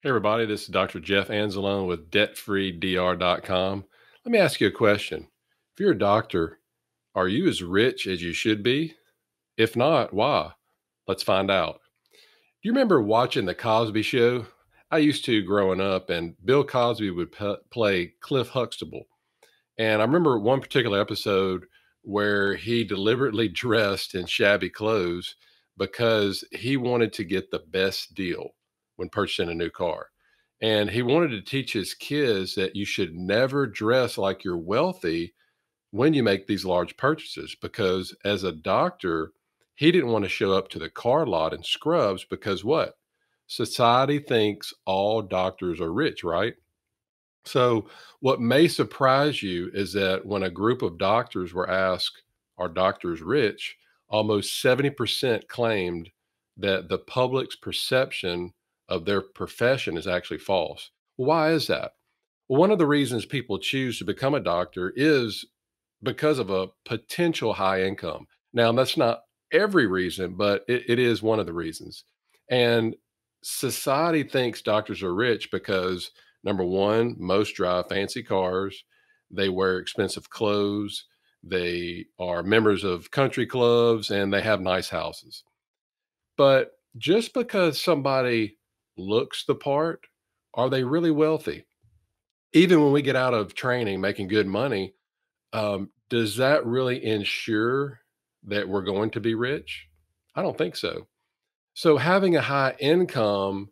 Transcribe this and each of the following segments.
Hey everybody, this is Dr. Jeff Anzalone with debtfreedr.com. Let me ask you a question. If you're a doctor, are you as rich as you should be? If not, why? Let's find out. Do you remember watching The Cosby Show? I used to growing up, and Bill Cosby would play Cliff Huxtable. And I remember one particular episode where he deliberately dressed in shabby clothes because he wanted to get the best deal when purchasing a new car. And he wanted to teach his kids that you should never dress like you're wealthy when you make these large purchases. Because as a doctor, he didn't want to show up to the car lot in scrubs because what? Society thinks all doctors are rich, right? So, what may surprise you is that when a group of doctors were asked, are doctors rich? Almost 70% claimed that the public's perception of their profession is actually false. Why is that? Well, one of the reasons people choose to become a doctor is because of a potential high income. Now, that's not every reason, but it is one of the reasons. And society thinks doctors are rich because number one, most drive fancy cars, they wear expensive clothes, they are members of country clubs, and they have nice houses. But just because somebody looks the part, are they really wealthy? Even when we get out of training making good money, does that really ensure that we're going to be rich? I don't think so. So having a high income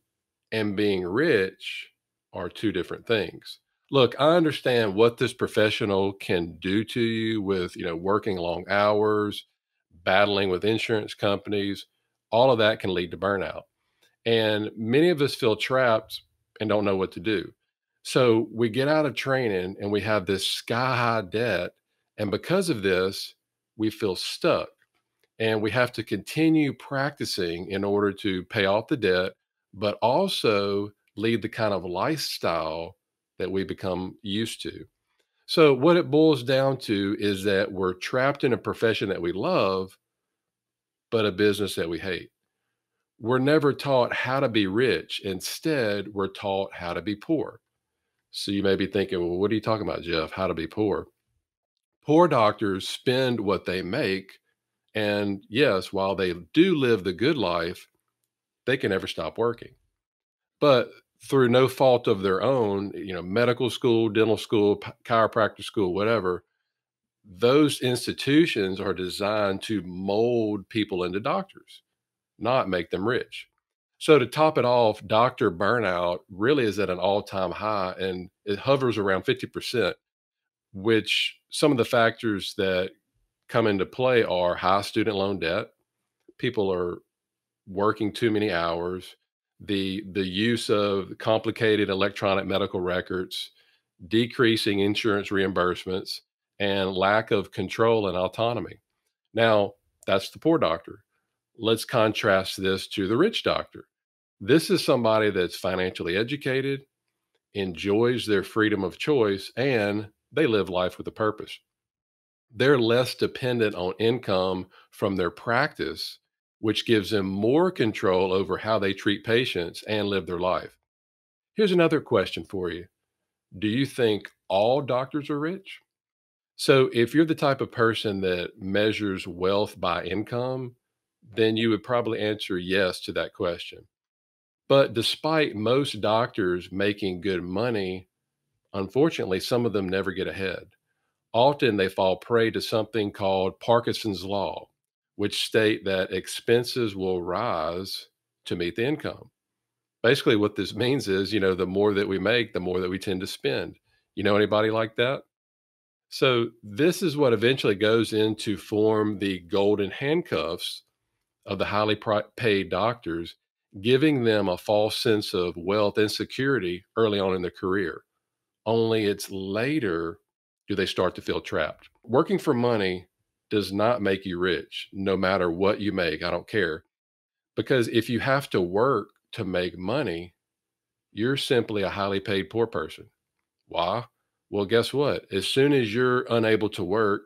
and being rich are two different things. Look, I understand what this professional can do to you with, working long hours, battling with insurance companies. All of that can lead to burnout. And many of us feel trapped and don't know what to do. So we get out of training and we have this sky high debt. And because of this, we feel stuck and we have to continue practicing in order to pay off the debt, but also lead the kind of lifestyle that we become used to. So, what it boils down to is that we're trapped in a profession that we love, but a business that we hate. We're never taught how to be rich. Instead, we're taught how to be poor. So you may be thinking, well, what are you talking about, Jeff? How to be poor? Poor doctors spend what they make. And yes, while they do live the good life, they can never stop working. But through no fault of their own, medical school, dental school, chiropractic school, whatever, those institutions are designed to mold people into doctors, not make them rich. So to top it off, doctor burnout really is at an all-time high and it hovers around 50%, which some of the factors that come into play are high student loan debt. People are working too many hours, the use of complicated electronic medical records, decreasing insurance reimbursements, and lack of control and autonomy. Now, that's the poor doctor. Let's contrast this to the rich doctor. This is somebody that's financially educated, enjoys their freedom of choice, and they live life with a purpose. They're less dependent on income from their practice, which gives them more control over how they treat patients and live their life. Here's another question for you. Do you think all doctors are rich? So, if you're the type of person that measures wealth by income, then you would probably answer yes to that question. But despite most doctors making good money, unfortunately, some of them never get ahead. Often they fall prey to something called Parkinson's Law, which state that expenses will rise to meet the income. Basically, what this means is, the more that we make, the more that we tend to spend. You know anybody like that? So this is what eventually goes into form the golden handcuffs of the highly paid doctors, giving them a false sense of wealth and security early on in their career. Only it's later do they start to feel trapped. Working for money does not make you rich, no matter what you make. I don't care. Because if you have to work to make money, you're simply a highly paid poor person. Why? Well, guess what? As soon as you're unable to work,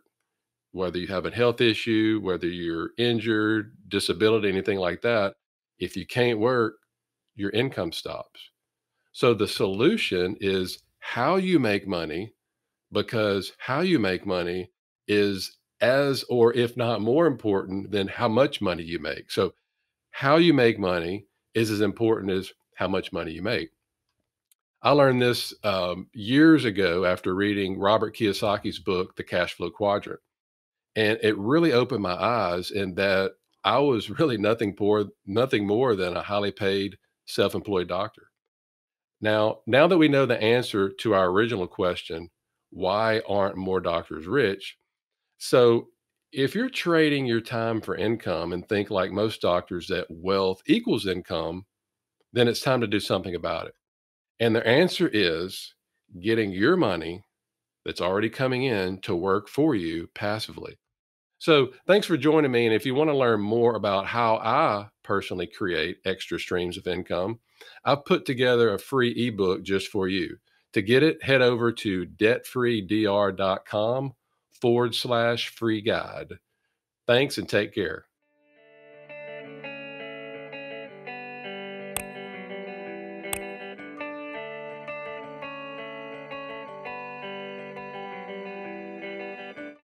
whether you have a health issue, whether you're injured, disability, anything like that, if you can't work, your income stops. So the solution is how you make money, because how you make money is as or if not more important than how much money you make. So how you make money is as important as how much money you make. I learned this years ago after reading Robert Kiyosaki's book, The Cashflow Quadrant. And it really opened my eyes in that I was really nothing more than a highly paid self-employed doctor. Now that we know the answer to our original question, why aren't more doctors rich? So if you're trading your time for income and think like most doctors that wealth equals income, then it's time to do something about it. And the answer is getting your money that's already coming in to work for you passively. So, thanks for joining me. And if you want to learn more about how I personally create extra streams of income, I've put together a free ebook just for you. To get it, head over to debtfreedr.com/free guide. Thanks and take care.